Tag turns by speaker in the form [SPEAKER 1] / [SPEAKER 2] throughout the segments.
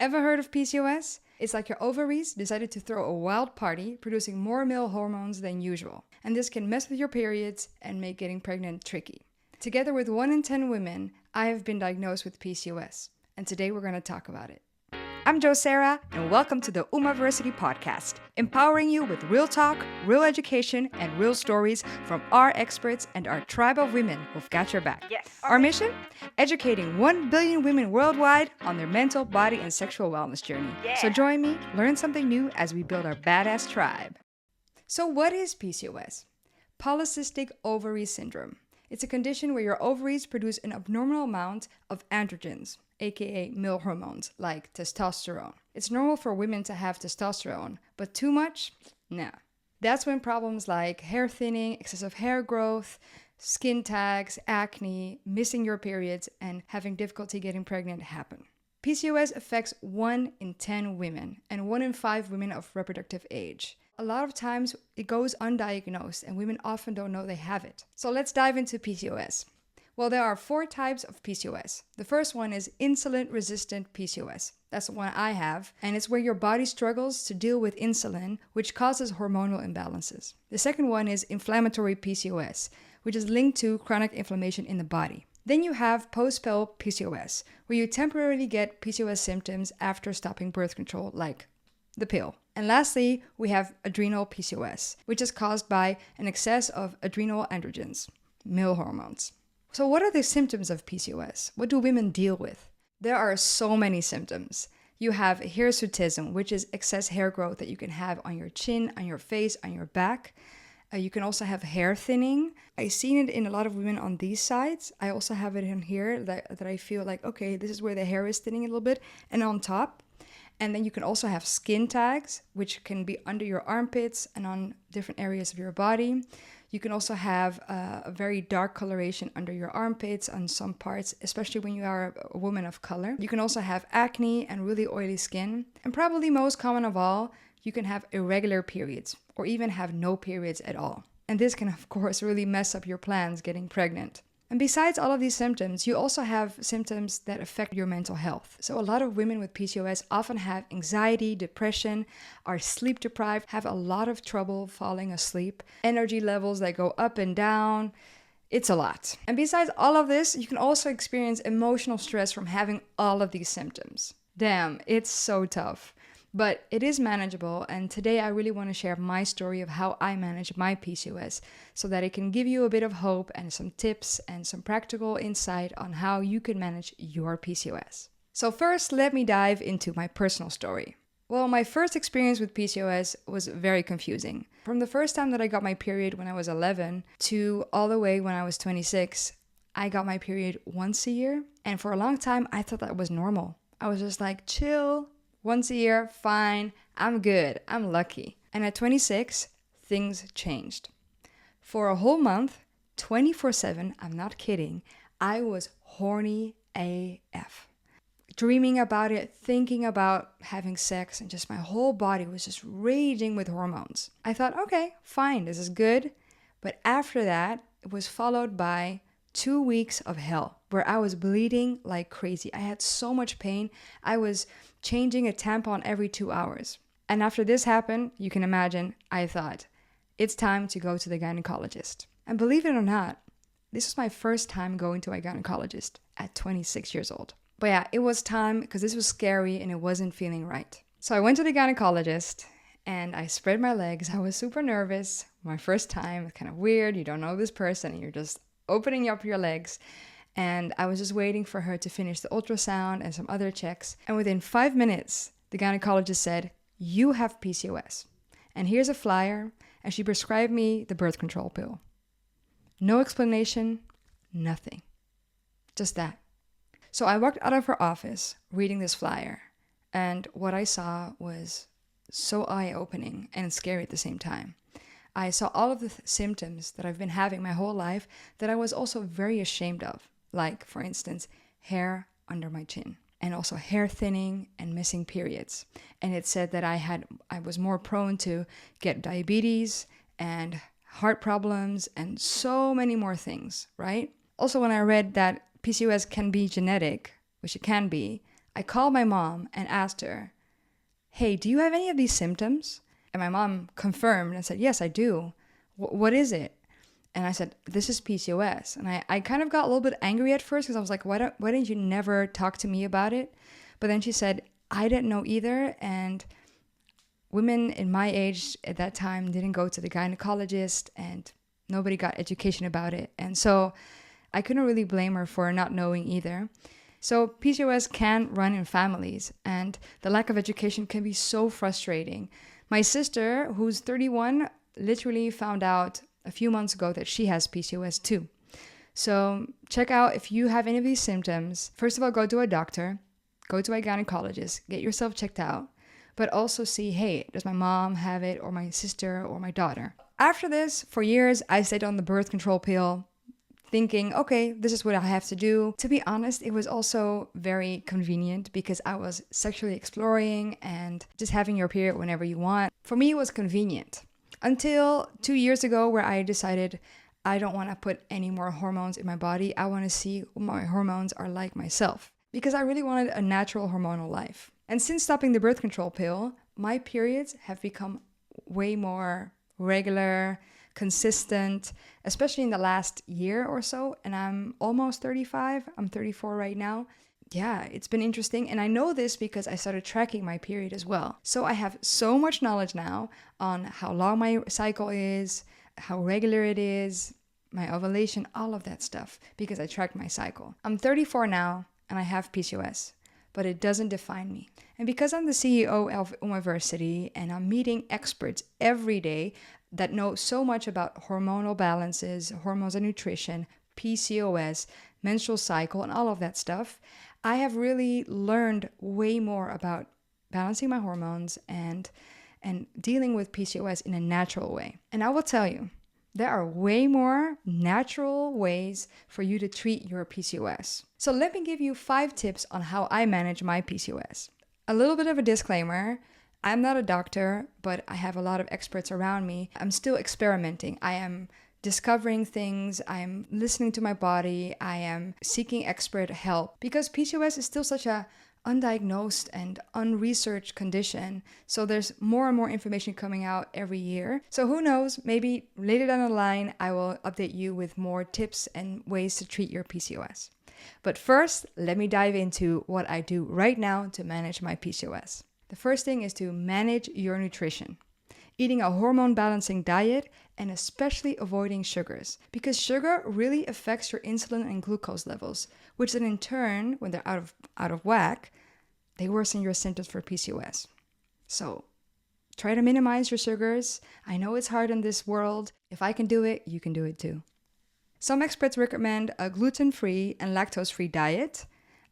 [SPEAKER 1] Ever heard of PCOS? It's like your ovaries decided to throw a wild party, producing more male hormones than usual. And this can mess with your periods and make getting pregnant tricky. Together with 1 in 10 women, I have been diagnosed with PCOS. And today we're going to talk about it. I'm Jo Sarah, and welcome to the Umaversity podcast, empowering you with real talk, real education, and real stories from our experts and our tribe of women who've got your back.
[SPEAKER 2] Yes.
[SPEAKER 1] Our mission? Educating 1 billion women worldwide on their mental, body, and sexual wellness journey.
[SPEAKER 2] Yeah.
[SPEAKER 1] So join me, learn something new as we build our badass tribe. So what is PCOS? Polycystic ovary syndrome. It's a condition where your ovaries produce an abnormal amount of androgens, aka male hormones, like testosterone. It's normal for women to have testosterone, but too much? Nah. That's when problems like hair thinning, excessive hair growth, skin tags, acne, missing your periods, and having difficulty getting pregnant happen. PCOS affects 1 in 10 women and 1 in 5 women of reproductive age. A lot of times it goes undiagnosed and women often don't know they have it. So let's dive into PCOS. Well, there are 4 types of PCOS. The first one is insulin-resistant PCOS. That's the one I have, and it's where your body struggles to deal with insulin, which causes hormonal imbalances. The second one is inflammatory PCOS, which is linked to chronic inflammation in the body. Then you have post-pill PCOS, where you temporarily get PCOS symptoms after stopping birth control, like the pill. And lastly, we have adrenal PCOS, which is caused by an excess of adrenal androgens, male hormones. So what are the symptoms of PCOS? What do women deal with? There are so many symptoms. You have hirsutism, which is excess hair growth that you can have on your chin, on your face, on your back. You can also have hair thinning. I've seen it in a lot of women on these sides. I also have it in here that I feel like, okay, this is where the hair is thinning a little bit, and on top. And then you can also have skin tags, which can be under your armpits and on different areas of your body. You can also have a very dark coloration under your armpits on some parts, especially when you are a woman of color. You can also have acne and really oily skin. And probably most common of all, you can have irregular periods or even have no periods at all. And this can, of course, really mess up your plans getting pregnant. And besides all of these symptoms, you also have symptoms that affect your mental health. So a lot of women with PCOS often have anxiety, depression, are sleep deprived, have a lot of trouble falling asleep, energy levels that go up and down. It's a lot. And besides all of this, you can also experience emotional stress from having all of these symptoms. Damn, it's so tough. But it is manageable, and today I really want to share my story of how I manage my PCOS so that it can give you a bit of hope and some tips and some practical insight on how you can manage your PCOS. So first, let me dive into my personal story. Well, my first experience with PCOS was very confusing. From the first time that I got my period when I was 11 to all the way when I was 26, I got my period once a year, and for a long time I thought that was normal. I was just like, chill. Once a year, fine, I'm good, I'm lucky. And at 26, things changed. For a whole month, 24/7, I'm not kidding, I was horny AF. Dreaming about it, thinking about having sex, and just my whole body was just raging with hormones. I thought, okay, fine, this is good. But after that, it was followed by 2 weeks of hell where I was bleeding like crazy. I had so much pain. I was changing a tampon every 2 hours. And after this happened, you can imagine, I thought, it's time to go to the gynecologist. And believe it or not, this was my first time going to a gynecologist at 26 years old. But yeah, it was time because this was scary and it wasn't feeling right. So I went to the gynecologist and I spread my legs. I was super nervous. My first time, it's kind of weird. You don't know this person and you're just opening up your legs. And I was just waiting for her to finish the ultrasound and some other checks. And within 5 minutes, the gynecologist said, you have PCOS. And here's a flyer. And she prescribed me the birth control pill. No explanation, nothing. Just that. So I walked out of her office reading this flyer. And what I saw was so eye-opening and scary at the same time. I saw all of the symptoms that I've been having my whole life that I was also very ashamed of. Like, for instance, hair under my chin, and also hair thinning and missing periods. And it said that I was more prone to get diabetes and heart problems and so many more things, right? Also, when I read that PCOS can be genetic, which it can be, I called my mom and asked her, hey, do you have any of these symptoms? And my mom confirmed and said, yes, I do. What is it? And I said, this is PCOS. And I kind of got a little bit angry at first because I was like, why didn't you never talk to me about it? But then she said, I didn't know either. And women in my age at that time didn't go to the gynecologist and nobody got education about it. And so I couldn't really blame her for not knowing either. So PCOS can run in families, and the lack of education can be so frustrating. My sister, who's 31, literally found out a few months ago that she has PCOS too. So check out if you have any of these symptoms. First of all, go to a doctor, go to a gynecologist, get yourself checked out, but also see, hey, does my mom have it, or my sister, or my daughter? After this, for years, I stayed on the birth control pill, thinking, okay, this is what I have to do. To be honest, it was also very convenient because I was sexually exploring and just having your period whenever you want. For me, it was convenient. Until 2 years ago, where I decided I don't want to put any more hormones in my body. I want to see what my hormones are like myself, because I really wanted a natural hormonal life. And since stopping the birth control pill, my periods have become way more regular, consistent, especially in the last year or so. And I'm almost 35. I'm 34 right now. Yeah, it's been interesting. And I know this because I started tracking my period as well. So I have so much knowledge now on how long my cycle is, how regular it is, my ovulation, all of that stuff, because I track my cycle. I'm 34 now and I have PCOS, but it doesn't define me. And because I'm the CEO of Umaversity and I'm meeting experts every day that know so much about hormonal balances, hormones and nutrition, PCOS, menstrual cycle, and all of that stuff, I have really learned way more about balancing my hormones and dealing with PCOS in a natural way. And I will tell you, there are way more natural ways for you to treat your PCOS. So let me give you 5 tips on how I manage my PCOS. A little bit of a disclaimer. I'm not a doctor, but I have a lot of experts around me. I'm still experimenting. I am discovering things. I'm listening to my body. I am seeking expert help because PCOS is still such a undiagnosed and unresearched condition. So there's more and more information coming out every year. So who knows, maybe later down the line, I will update you with more tips and ways to treat your PCOS. But first, let me dive into what I do right now to manage my PCOS. The first thing is to manage your nutrition. Eating a hormone-balancing diet and especially avoiding sugars, because sugar really affects your insulin and glucose levels, which then in turn, when they're out of whack, they worsen your symptoms for PCOS. So try to minimize your sugars. I know it's hard in this world. If I can do it, you can do it too. Some experts recommend a gluten-free and lactose-free diet.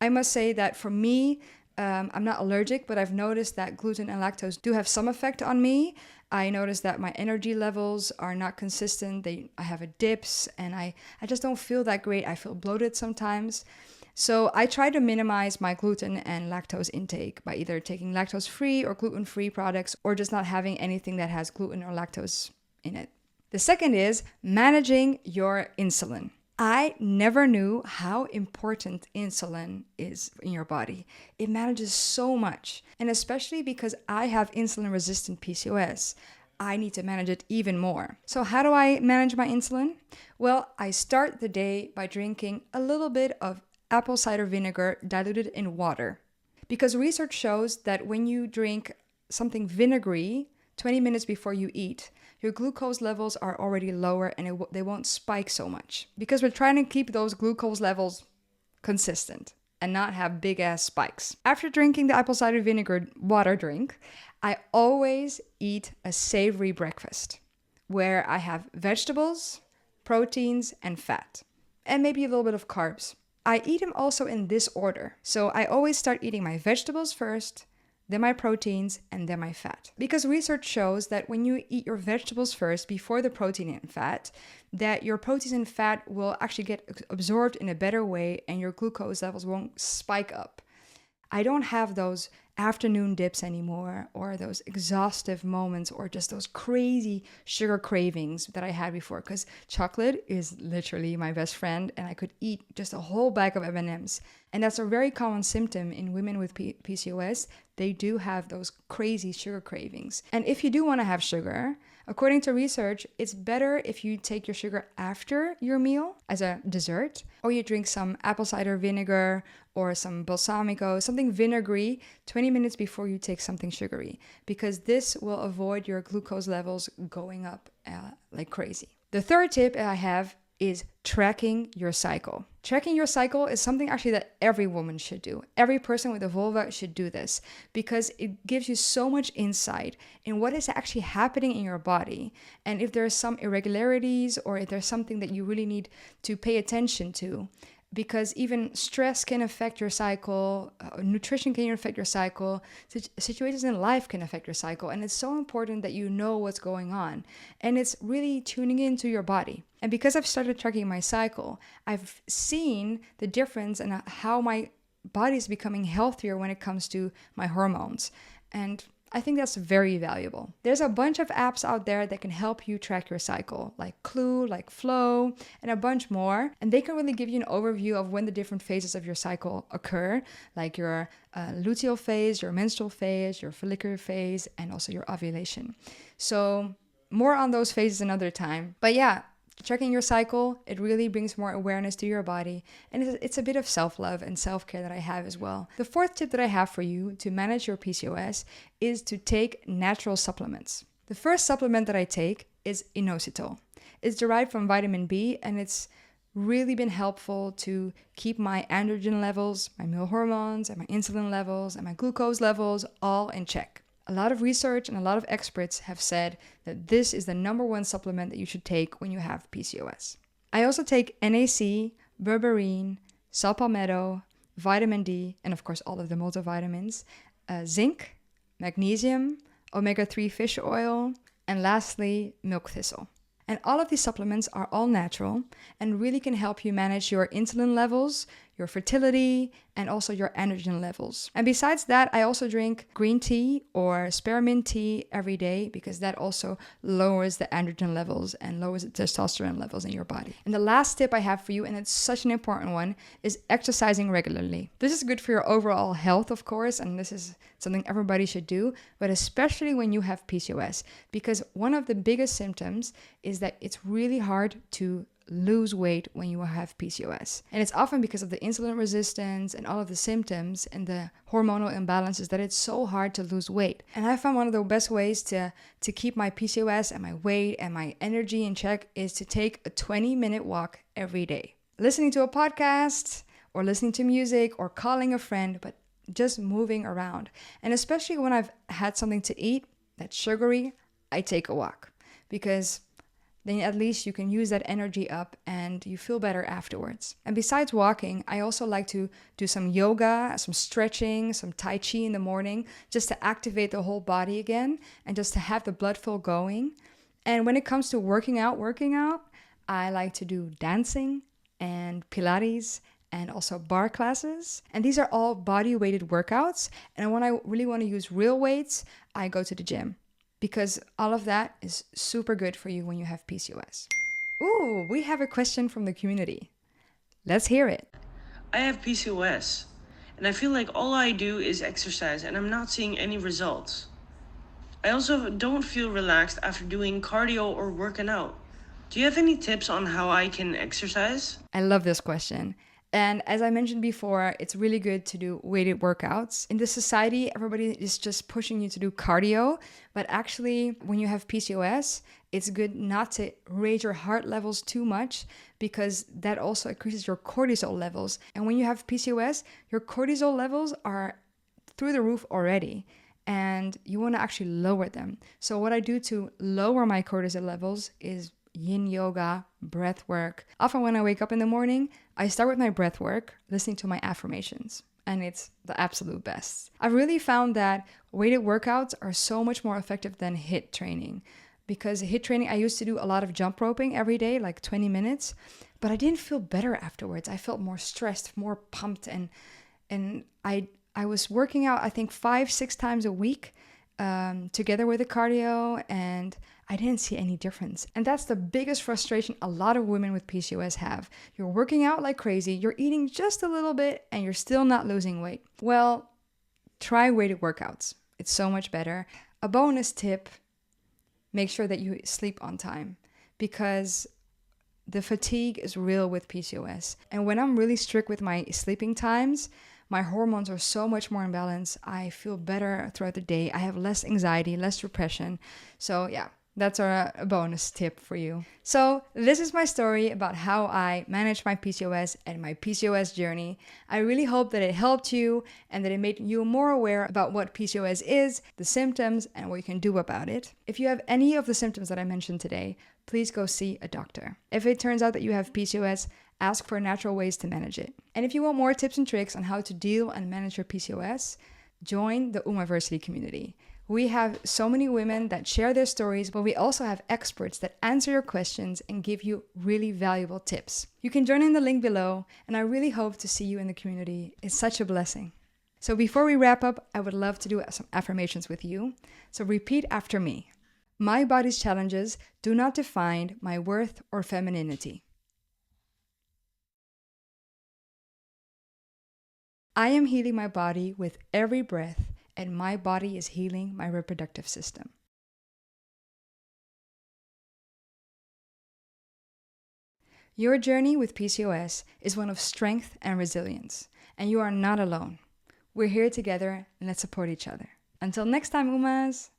[SPEAKER 1] I must say that for me, I'm not allergic, but I've noticed that gluten and lactose do have some effect on me. I noticed that my energy levels are not consistent. I have a dips and I just don't feel that great. I feel bloated sometimes. So I try to minimize my gluten and lactose intake by either taking lactose-free or gluten-free products or just not having anything that has gluten or lactose in it. The second is managing your insulin. I never knew how important insulin is in your body. It manages so much. And especially because I have insulin-resistant PCOS, I need to manage it even more. So how do I manage my insulin? Well, I start the day by drinking a little bit of apple cider vinegar diluted in water. Because research shows that when you drink something vinegary 20 minutes before you eat, your glucose levels are already lower and they won't spike so much. Because we're trying to keep those glucose levels consistent and not have big ass spikes. After drinking the apple cider vinegar water drink, I always eat a savory breakfast where I have vegetables, proteins, and fat, and maybe a little bit of carbs. I eat them also in this order. So I always start eating my vegetables first, then my proteins, and then my fat. Because research shows that when you eat your vegetables first before the protein and fat, that your proteins and fat will actually get absorbed in a better way and your glucose levels won't spike up. I don't have those afternoon dips anymore, or those exhaustive moments, or just those crazy sugar cravings that I had before, because chocolate is literally my best friend and I could eat just a whole bag of M&Ms. And that's a very common symptom in women with PCOS. They do have those crazy sugar cravings. And if you do want to have sugar, according to research, it's better if you take your sugar after your meal as a dessert, or you drink some apple cider vinegar or some balsamico, something vinegary, 20 minutes before you take something sugary, because this will avoid your glucose levels going up like crazy. The third tip I have is tracking your cycle. Tracking your cycle is something actually that every woman should do. Every person with a vulva should do this because it gives you so much insight in what is actually happening in your body. And if there's some irregularities or if there's something that you really need to pay attention to, because even stress can affect your cycle, nutrition can affect your cycle, situations in life can affect your cycle. And it's so important that you know what's going on. And it's really tuning into your body. And because I've started tracking my cycle, I've seen the difference in how my body is becoming healthier when it comes to my hormones. And I think that's very valuable. There's a bunch of apps out there that can help you track your cycle, like Clue, like Flow, and a bunch more. And they can really give you an overview of when the different phases of your cycle occur, like your luteal phase, your menstrual phase, your follicular phase, and also your ovulation. So more on those phases another time. But yeah, tracking your cycle, it really brings more awareness to your body. And it's a bit of self-love and self-care that I have as well. The fourth tip that I have for you to manage your PCOS is to take natural supplements. The first supplement that I take is inositol. It's derived from vitamin B, and it's really been helpful to keep my androgen levels, my male hormones, and my insulin levels, and my glucose levels all in check. A lot of research and a lot of experts have said that this is the number one supplement that you should take when you have PCOS. I also take NAC, berberine, saw palmetto, vitamin D, and of course all of the multivitamins, zinc, magnesium, omega-3 fish oil, and lastly, milk thistle. And all of these supplements are all natural and really can help you manage your insulin levels, your fertility, and also your androgen levels. And besides that, I also drink green tea or spearmint tea every day because that also lowers the androgen levels and lowers the testosterone levels in your body. And the last tip I have for you, and it's such an important one, is exercising regularly. This is good for your overall health, of course, and this is something everybody should do, but especially when you have PCOS, because one of the biggest symptoms is that it's really hard to lose weight when you have PCOS. And it's often because of the insulin resistance and all of the symptoms and the hormonal imbalances that it's so hard to lose weight. And I found one of the best ways to keep my PCOS and my weight and my energy in check is to take a 20-minute walk every day. Listening to a podcast or listening to music or calling a friend, but just moving around. And especially when I've had something to eat that's sugary, I take a walk because then at least you can use that energy up and you feel better afterwards. And besides walking, I also like to do some yoga, some stretching, some Tai Chi in the morning, just to activate the whole body again and just to have the blood flow going. And when it comes to working out, I like to do dancing and Pilates and also bar classes. And these are all body weighted workouts. And when I really want to use real weights, I go to the gym, because all of that is super good for you when you have PCOS. Ooh, we have a question from the community. Let's hear it.
[SPEAKER 2] I have PCOS, and I feel like all I do is exercise, and I'm not seeing any results. I also don't feel relaxed after doing cardio or working out. Do you have any tips on how I can exercise?
[SPEAKER 1] I love this question. And as I mentioned before, it's really good to do weighted workouts. In this society, everybody is just pushing you to do cardio. But actually, when you have PCOS, it's good not to raise your heart levels too much because that also increases your cortisol levels. And when you have PCOS, your cortisol levels are through the roof already. And you want to actually lower them. So what I do to lower my cortisol levels is yin yoga, breath work. Often when I wake up in the morning, I start with my breath work, listening to my affirmations, and it's the absolute best. I've really found that weighted workouts are so much more effective than HIIT training, because HIIT training, I used to do a lot of jump roping every day, like 20 minutes, but I didn't feel better afterwards. I felt more stressed, more pumped, and I was working out, I think 5-6 times a week, together with the cardio, and I didn't see any difference. And that's the biggest frustration a lot of women with PCOS have. You're working out like crazy, you're eating just a little bit, and you're still not losing weight. Well, try weighted workouts. It's so much better. A bonus tip, make sure that you sleep on time, because the fatigue is real with PCOS. And when I'm really strict with my sleeping times, my hormones are so much more in balance. I feel better throughout the day. I have less anxiety, less depression. So yeah, that's a bonus tip for you. So this is my story about how I managed my PCOS and my PCOS journey. I really hope that it helped you and that it made you more aware about what PCOS is, the symptoms, and what you can do about it. If you have any of the symptoms that I mentioned today, please go see a doctor. If it turns out that you have PCOS, ask for natural ways to manage it. And if you want more tips and tricks on how to deal and manage your PCOS, join the Umaversity community. We have so many women that share their stories, but we also have experts that answer your questions and give you really valuable tips. You can join in the link below, and I really hope to see you in the community. It's such a blessing. So before we wrap up, I would love to do some affirmations with you. So repeat after me. My body's challenges do not define my worth or femininity. I am healing my body with every breath, and my body is healing my reproductive system. Your journey with PCOS is one of strength and resilience, and you are not alone. We're here together, and let's support each other. Until next time, Umas!